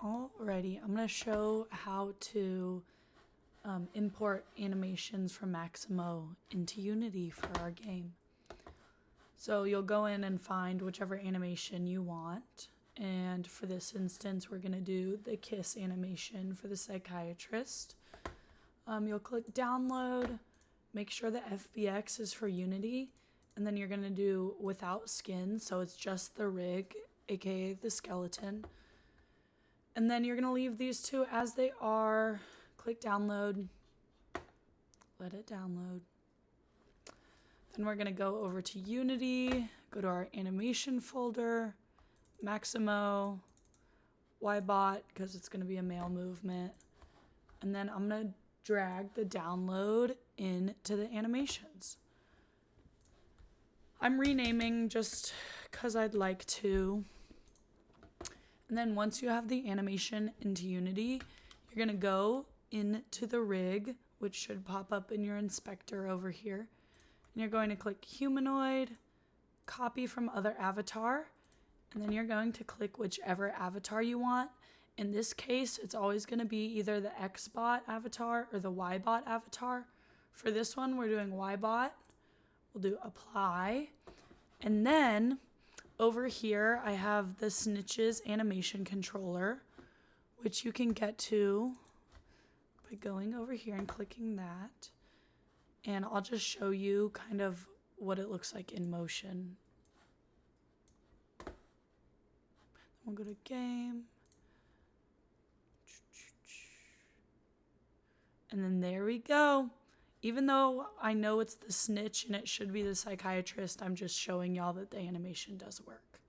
Alrighty, I'm going to show how to import animations from Maximo into Unity for our game. So you'll go in and find whichever animation you want. And for this instance, we're going to do the kiss animation for the psychiatrist. You'll click download, make sure the FBX is for Unity, and then you're going to do without skin, so it's just the rig, aka the skeleton. And then you're going to leave these two as they are. Click download. Let it download. Then we're going to go over to Unity, go to our animation folder, Maximo, Ybot, because it's going to be a male movement. And then I'm going to drag the download into the animations. I'm renaming just because I'd like to. And then once you have the animation into Unity, you're going to go into the rig, which should pop up in your inspector over here. And you're going to click humanoid, copy from other avatar, and then you're going to click whichever avatar you want. In this case, it's always going to be either the Xbot avatar or the Ybot avatar. For this one, we're doing Ybot. We'll do apply. And then over here, I have the Snitches animation controller, which you can get to by going over here and clicking that. And I'll just show you kind of what it looks like in motion. We'll go to game. And then there we go. Even though I know it's the snitch and it should be the psychiatrist, I'm just showing y'all that the animation does work.